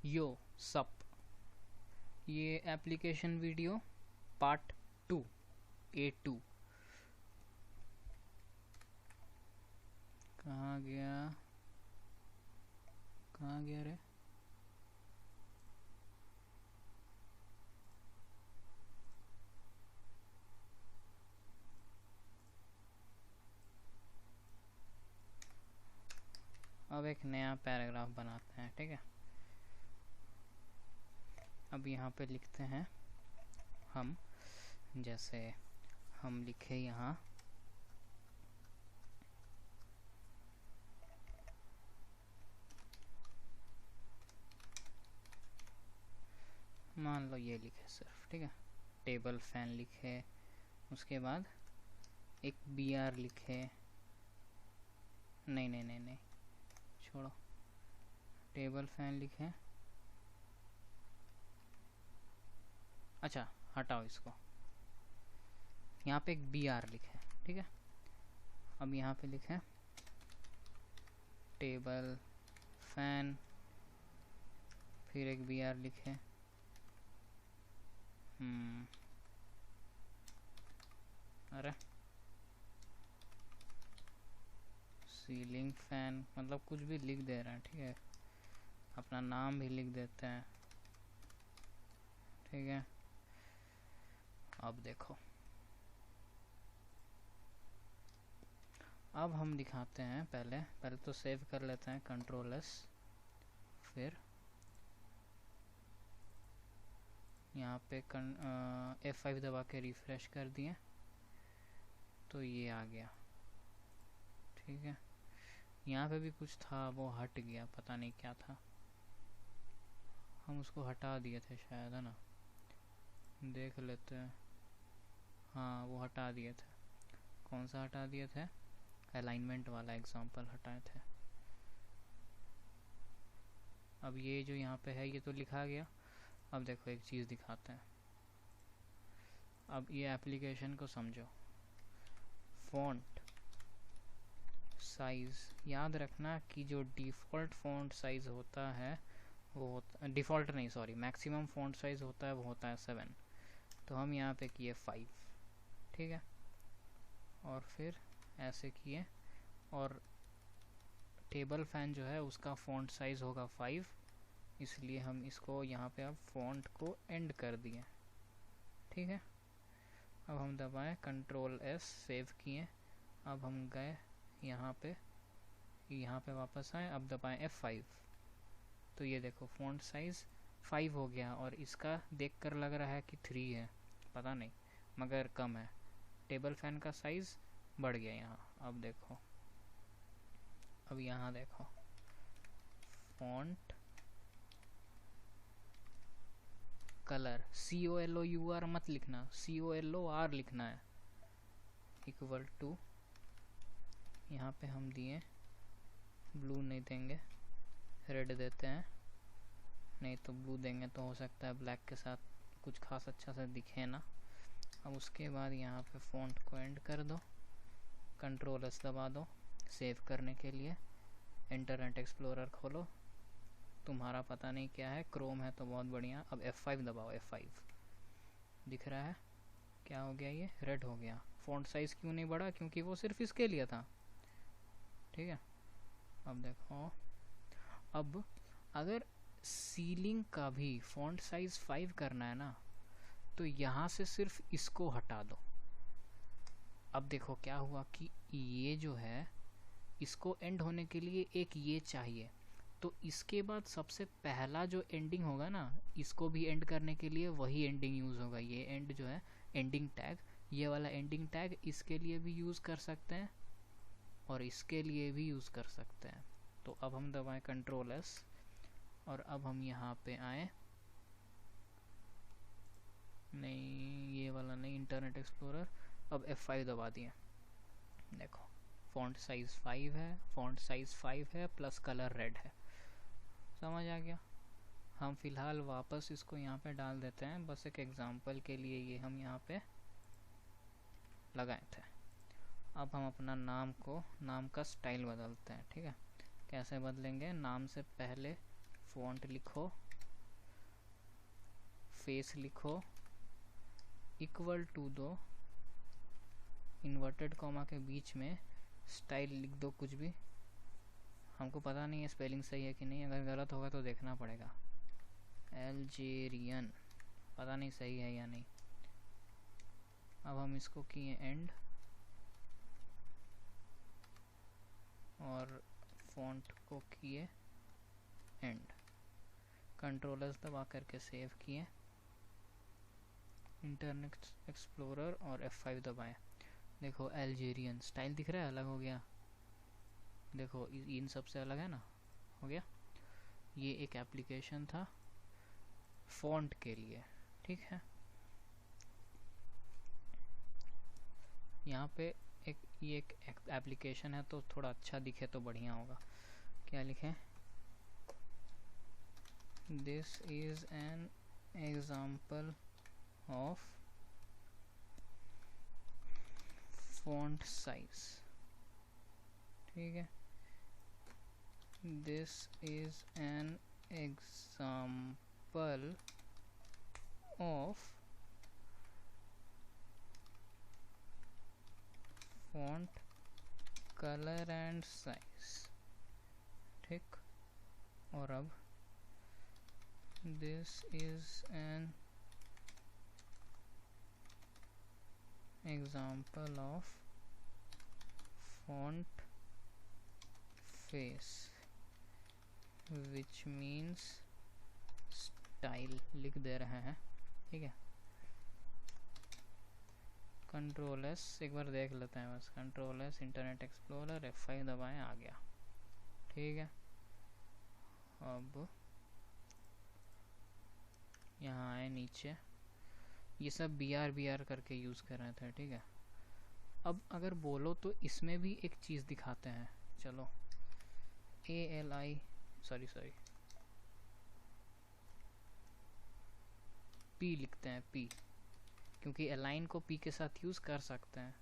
यो सप, ये application video part 2 A2 कहाँ गया रे? अब एक नया पैराग्राफ बनाते हैं, ठीक है। अब यहाँ पे लिखते हैं हम, जैसे हम लिखे यहाँ मान लो ये लिखे सिर्फ, ठीक है। टेबल फैन लिखे, उसके बाद एक BR लिखे, नहीं छोड़ो, टेबल फैन लिखे, अच्छा हटाओ इसको, यहाँ पे एक BR लिखे, ठीक है। अब यहाँ पे लिखे टेबल फैन, फिर एक BR लिखे, अरे सीलिंग फैन, मतलब कुछ भी लिख दे रहे हैं, ठीक है। अपना नाम भी लिख देते हैं, ठीक है। अब देखो, अब हम दिखाते हैं, पहले तो सेव कर लेते हैं Ctrl+S, फिर यहाँ पे F5 दबा के रिफ्रेश कर दिए तो ये आ गया, ठीक है। यहाँ पे भी कुछ था, वो हट गया, पता नहीं क्या था, हम उसको हटा दिए थे शायद, है ना। देख लेते हैं, हाँ वो हटा दिए थे। कौन सा हटा दिए थे? अलाइनमेंट वाला एग्जांपल हटाए थे। अब ये जो यहाँ पे है ये तो लिखा गया। अब देखो एक चीज़ दिखाते हैं, अब ये एप्लीकेशन को समझो। फ़ॉन्ट साइज़, याद रखना कि जो डिफ़ॉल्ट फ़ॉन्ट साइज़ होता है वो डिफ़ॉल्ट नहीं, सॉरी, मैक्सिमम फ़ॉन्ट साइज़ होता है वो होता है 7। तो हम यहाँ पे किए 5, ठीक है। और फिर ऐसे किए, और टेबल फैन जो है उसका फ़ॉन्ट साइज़ होगा 5, इसलिए हम इसको यहाँ पे अब फ़ॉन्ट को एंड कर दिए, ठीक है। अब हम दबाएं Ctrl+S, सेव किए। अब हम गए यहाँ पे वापस आए, अब दबाएं F5, तो ये देखो फ़ॉन्ट साइज़ 5 हो गया, और इसका देखकर लग रहा है कि 3 है, पता नहीं, मगर कम है। टेबल फैन का साइज़ बढ़ गया यहाँ। अब देखो, अब यहाँ देखो, फ़ॉन्ट कलर COLOUR मत लिखना, COLOR लिखना है, इक्वल टू, यहाँ पे हम दिए ब्लू नहीं देंगे, रेड देते हैं, नहीं तो ब्लू देंगे तो हो सकता है ब्लैक के साथ कुछ खास अच्छा से दिखे ना। अब उसके बाद यहाँ पे फ़ॉन्ट को एंड कर दो, Ctrl+S दबा दो सेव करने के लिए। इंटरनेट एक्सप्लोरर खोलो, तुम्हारा पता नहीं क्या है, क्रोम है तो बहुत बढ़िया। अब F5 दबाओ, F5 दिख रहा है, क्या हो गया, ये रेड हो गया। फ़ॉन्ट साइज़ क्यों नहीं बढ़ा? क्योंकि वो सिर्फ इसके लिए था, ठीक है। अब देखो, अब अगर सीलिंग का भी फ़ॉन्ट साइज़ 5 करना है ना, तो यहाँ से सिर्फ इसको हटा दो। अब देखो क्या हुआ कि ये जो है, इसको एंड होने के लिए एक ये चाहिए, तो इसके बाद सबसे पहला जो एंडिंग होगा ना, इसको भी एंड करने के लिए वही एंडिंग यूज़ होगा। ये एंड जो है, एंडिंग टैग, ये वाला एंडिंग टैग इसके लिए भी यूज़ कर सकते हैं और इसके लिए भी यूज़ कर सकते हैं। तो अब हम दबाएं Ctrl+S, और अब हम यहाँ पे आए, नहीं ये वाला नहीं, इंटरनेट एक्सप्लोरर। अब F5 दबा दिए, देखो फ़ॉन्ट साइज़ 5 है, फ़ॉन्ट साइज़ 5 है प्लस कलर रेड है, समझ आ गया। हम फ़िलहाल वापस इसको यहाँ पे डाल देते हैं, बस एक एग्जांपल के लिए ये हम यहाँ पे लगाए थे। अब हम अपना नाम का स्टाइल बदलते हैं, ठीक है। कैसे बदलेंगे? नाम से पहले फ़ॉन्ट लिखो फेस लिखो इक्वल टू दो, इन्वर्टेड कॉमा के बीच में स्टाइल लिख दो कुछ भी, हमको पता नहीं है स्पेलिंग सही है कि नहीं, अगर गलत होगा तो देखना पड़ेगा। अल्जेरियन, पता नहीं सही है या नहीं। अब हम इसको किए एंड, और फॉन्ट को किए एंड, कंट्रोलर्स दबा करके सेव किए, इंटरनेट एक्सप्लोरर और F5 दबाएं। देखो अल्जेरियन स्टाइल दिख रहा है, अलग हो गया। देखो इन सब से अलग है ना, हो गया। ये एक एप्लीकेशन था फॉन्ट के लिए, ठीक है। यहाँ पे ये एक एप्लीकेशन है तो थोड़ा अच्छा दिखे तो बढ़िया होगा। क्या लिखें? This is an example of font size, ठीक है। This is an example of font colour and size, ठीक। और अब this is an example of font face which means style लिख दे रहे हैं, ठीक है। कंट्रोल एस एक बार देख लेते हैं बस, control S, internet explorer, F5 दबाएं, आ गया, ठीक है। अब यहाँ आए नीचे, ये सब BR करके यूज़ कर रहे थे, ठीक है। अब अगर बोलो तो इसमें भी एक चीज़ दिखाते हैं, चलो ALI सॉरी P लिखते हैं, P, क्योंकि अलाइन को P के साथ यूज़ कर सकते हैं।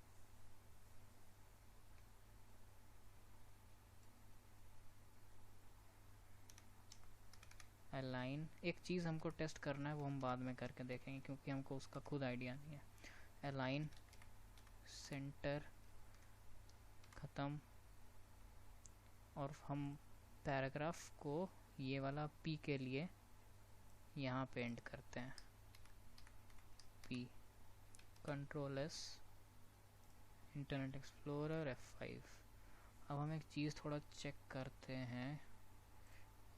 अलाइन, एक चीज़ हमको टेस्ट करना है, वो हम बाद में करके देखेंगे क्योंकि हमको उसका खुद आइडिया नहीं है। अलाइन सेंटर ख़त्म, और हम पैराग्राफ को ये वाला P के लिए यहाँ पे एंड करते हैं, P, control S, internet explorer, F5। अब हम एक चीज़ थोड़ा चेक करते हैं,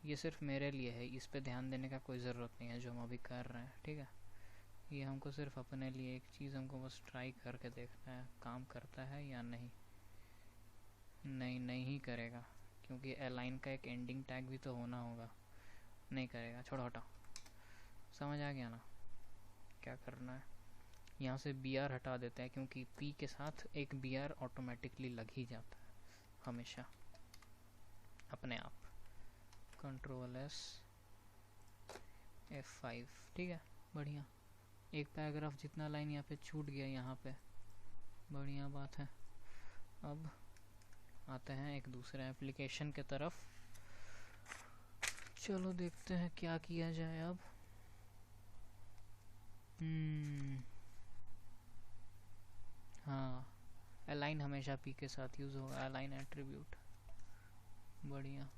ये सिर्फ मेरे लिए है, इस पे ध्यान देने का कोई ज़रूरत नहीं है जो हम अभी कर रहे हैं, ठीक है। ये हमको सिर्फ अपने लिए एक चीज़ हमको बस ट्राई करके देखना है, काम करता है या नहीं। नहीं करेगा, क्योंकि अलाइन का एक एंडिंग टैग भी तो होना होगा, नहीं करेगा, छोड़ो हटाओ। समझ आ गया ना क्या करना है। यहाँ से BR हटा देते हैं क्योंकि P के साथ एक BR ऑटोमेटिकली लग ही जाता है हमेशा अपने आप। कंट्रोल एस, F5, ठीक है, बढ़िया। एक पैराग्राफ जितना लाइन यहाँ पे छूट गया, यहाँ पे बढ़िया बात है। अब आते हैं एक दूसरे एप्लीकेशन के तरफ, चलो देखते हैं क्या किया जाए अब। हाँ, अलाइन हमेशा P के साथ यूज़ होगा, अलाइन एट्रीब्यूट, बढ़िया।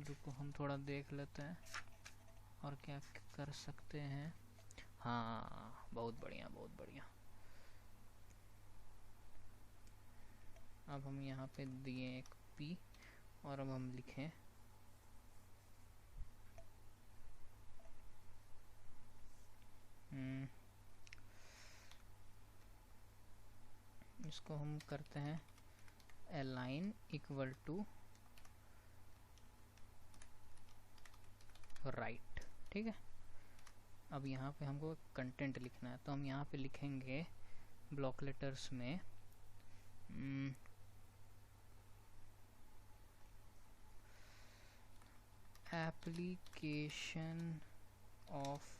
रुको हम थोड़ा देख लेते हैं और क्या कर सकते हैं। हाँ, बहुत बढ़िया बहुत बढ़िया। अब हम यहाँ पे दिए एक P, और अब हम लिखें इसको हम करते हैं अलाइन इक्वल टू राइट, ठीक है। अब यहाँ पे हमको कंटेंट लिखना है, तो हम यहाँ पे लिखेंगे ब्लॉक लेटर्स में application of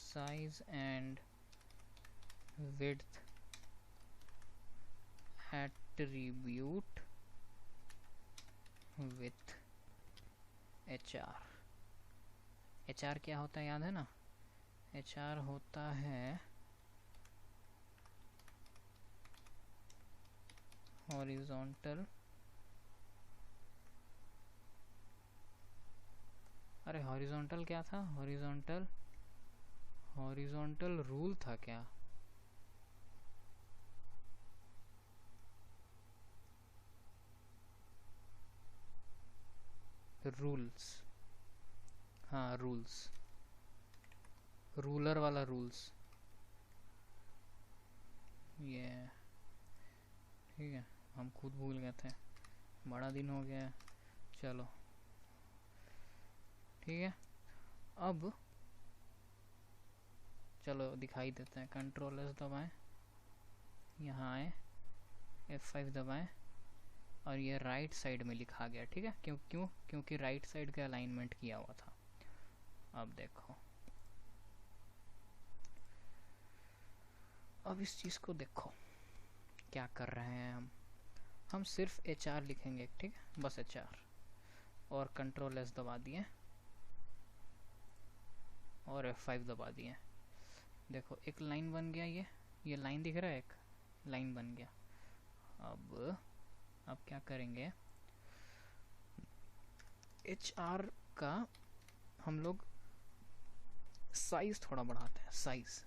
size and width attribute with H R क्या होता है याद है ना? एच आर होता है हॉरिजॉन्टल, अरे हॉरिजॉन्टल क्या था? हॉरिजॉन्टल रूल था क्या? रूल्स, हाँ रूल्स, रूलर वाला रूल्स, ये ठीक है। हम खुद भूल गए थे, बड़ा दिन हो गया है। चलो ठीक है, अब चलो दिखाई देते हैं। कंट्रोल एस दबाएं, यहाँ आए, F5 दबाएं और ये राइट साइड में लिखा गया। ठीक है, क्योंकि राइट साइड का अलाइनमेंट किया हुआ था। अब देखो, अब इस चीज़ को देखो क्या कर रहे हैं हम सिर्फ HR लिखेंगे। ठीक है, बस HR और कंट्रोल एस दबा दिए और F5 दबा दिए। देखो एक लाइन बन गया, ये लाइन दिख रहा है, एक लाइन बन गया। अब क्या करेंगे, HR का हम लोग साइज थोड़ा बढ़ाते हैं। साइज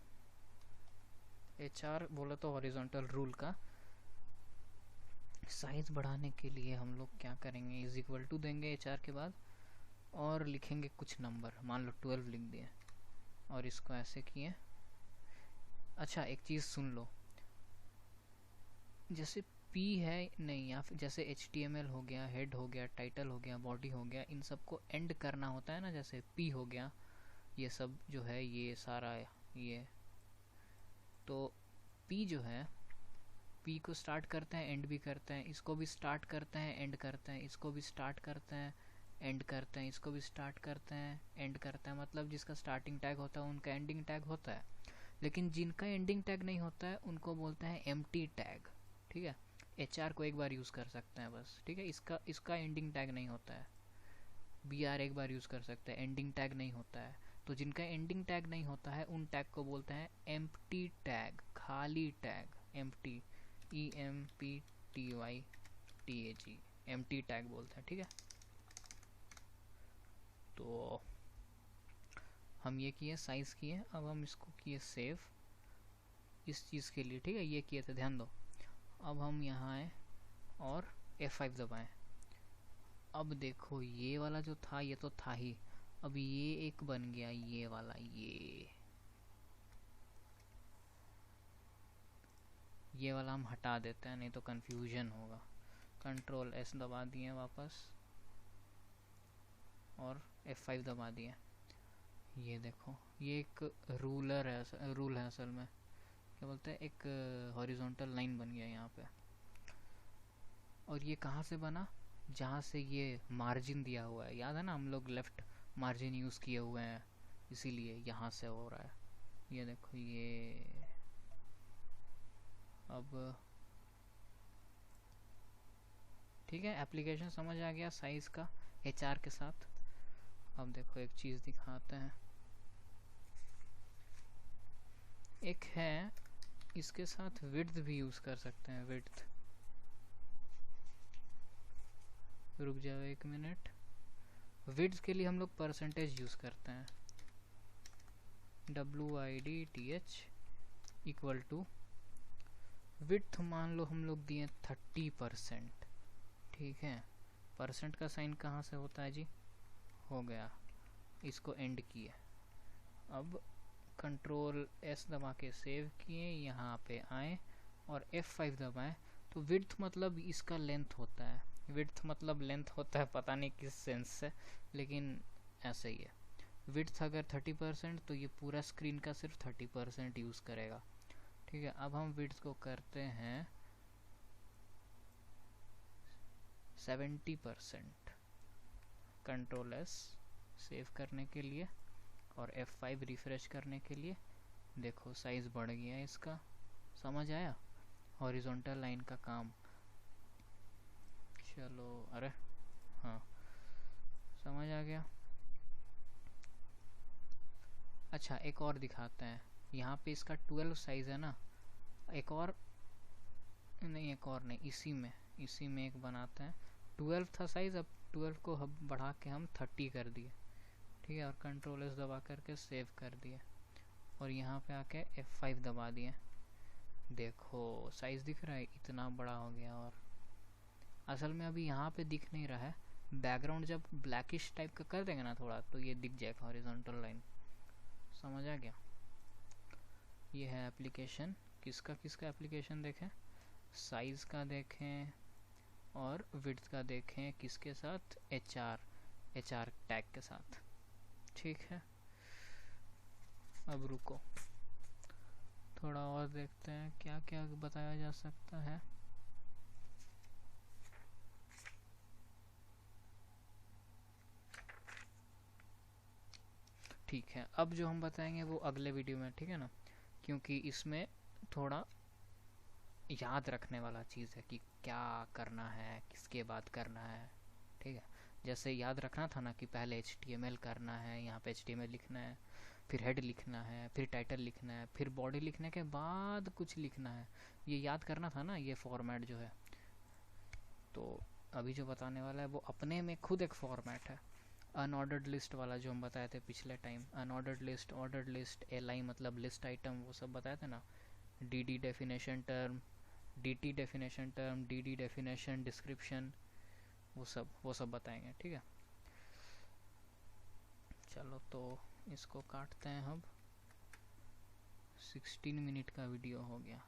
HR बोले तो हॉरिजॉन्टल रूल का साइज बढ़ाने के लिए हम लोग क्या करेंगे, इज इक्वल टू देंगे HR के बाद और लिखेंगे कुछ नंबर, मान लो 12 लिख दिए और इसको ऐसे किए। अच्छा एक चीज़ सुन लो, जैसे P है नहीं, या फिर जैसे HTML हो गया, हेड हो गया, टाइटल हो गया, बॉडी हो गया, इन सबको एंड करना होता है ना। जैसे P हो गया, ये सब जो है ये सारा, ये तो P जो है, P को स्टार्ट करते हैं एंड भी करते हैं, इसको भी स्टार्ट करते हैं एंड करते हैं, इसको भी स्टार्ट करते हैं एंड करते हैं, इसको भी स्टार्ट करते हैं एंड करते हैं। मतलब जिसका स्टार्टिंग टैग होता है उनका एंडिंग टैग होता है, लेकिन जिनका एंडिंग टैग नहीं होता है उनको बोलते हैं एम्प्टी टैग। ठीक है, HR को एक बार यूज़ कर सकते हैं बस। ठीक है, इसका एंडिंग टैग नहीं होता है। BR एक बार यूज़ कर सकते हैं, एंडिंग टैग नहीं होता है। तो जिनका एंडिंग टैग नहीं होता है उन टैग को बोलते हैं एम्प्टी टैग, खाली tag, empty, EMPTY empty tag बोलते हैं। ठीक है, तो हम ये किए, साइज किए, अब हम इसको किए सेव इस चीज़ के लिए। ठीक है, ये किए थे, ध्यान दो। अब हम यहाँ आए और F5 दबाएं। अब देखो ये वाला जो था ये तो था ही, अब ये एक बन गया, ये वाला, ये वाला हम हटा देते हैं, नहीं तो कंफ्यूजन होगा। कंट्रोल S दबा दिए वापस और F5 दबा दिए। ये देखो ये एक रूल है असल में, क्या बोलते हैं, एक हॉरिजॉन्टल लाइन बन गया यहाँ पे। और ये कहाँ से बना, जहाँ से ये मार्जिन दिया हुआ है, याद है ना, हम लोग लेफ्ट मार्जिन यूज़ किए हुए हैं, इसीलिए यहाँ से हो रहा है। ये देखो ये, अब ठीक है, एप्लीकेशन समझ आ गया साइज़ का HR के साथ। अब देखो एक चीज़ दिखाते हैं, एक है इसके साथ विड्थ भी यूज़ कर सकते हैं। विड्थ, रुक जाओ एक मिनट। विड्थ के लिए हम लोग परसेंटेज यूज़ करते हैं, WIDTH इक्वल टू विड्थ, मान लो हम लोग दिए 30%। ठीक है, परसेंट का साइन कहाँ से होता है जी, हो गया, इसको एंड किए। अब कंट्रोल S दबा के सेव किए, यहाँ पे आए और F5 दबाएं। तो विड्थ मतलब इसका लेंथ होता है, विड्थ मतलब लेंथ होता है, पता नहीं किस सेंस से, लेकिन ऐसे ही है। विड्थ अगर 30% तो ये पूरा स्क्रीन का सिर्फ 30% यूज़ करेगा। ठीक है, अब हम विड्थ को करते हैं 70%। कंट्रोल S सेव करने के लिए और F5 रिफ्रेश करने के लिए। देखो साइज बढ़ गया है इसका, समझ आया हॉरिजॉन्टल लाइन का काम। चलो, अरे हाँ समझ आ गया। अच्छा एक और दिखाते हैं, यहाँ पे इसका 12 साइज़ है ना, एक और नहीं, एक और नहीं, इसी में एक बनाते हैं। 12 था साइज़, अब 12 को हम बढ़ा के हम 30 कर दिए, ठीक है, और कंट्रोल एस दबा करके सेव कर दिए, और यहाँ पे आके F5 दबा दिए। देखो साइज़ दिख रहा है, इतना बड़ा हो गया। और असल में अभी यहाँ पे दिख नहीं रहा है, बैकग्राउंड जब ब्लैकिश टाइप का कर देंगे ना थोड़ा, तो ये दिख जाएगा हॉरिजॉन्टल लाइन। समझ आ गया। ये है एप्लीकेशन, किसका किसका एप्लीकेशन देखें, साइज़ का देखें और विड्थ का देखें, किसके साथ, एच आर टैग के साथ। ठीक है, अब रुको थोड़ा और देखते हैं क्या क्या बताया जा सकता है। ठीक है, अब जो हम बताएंगे वो अगले वीडियो में, ठीक है ना, क्योंकि इसमें थोड़ा याद रखने वाला चीज़ है कि क्या करना है, किसके बाद करना है। ठीक है, जैसे याद रखना था ना कि पहले HTML करना है, यहाँ पे HTML लिखना है, फिर हेड लिखना है, फिर टाइटल लिखना है, फिर बॉडी लिखने के बाद कुछ लिखना है, ये याद करना था ना, ये फॉर्मेट जो है। तो अभी जो बताने वाला है वो अपने में खुद एक फॉर्मेट है। अनऑर्डर्ड लिस्ट वाला जो हम बताए थे पिछले time, unordered list, ordered list, LI मतलब लिस्ट आइटम, वो सब बताए थे ना, DD definition term, DT definition term, DD definition description, वो सब बताएंगे। ठीक है, चलो तो इसको काटते हैं। अब 16 मिनट का वीडियो हो गया।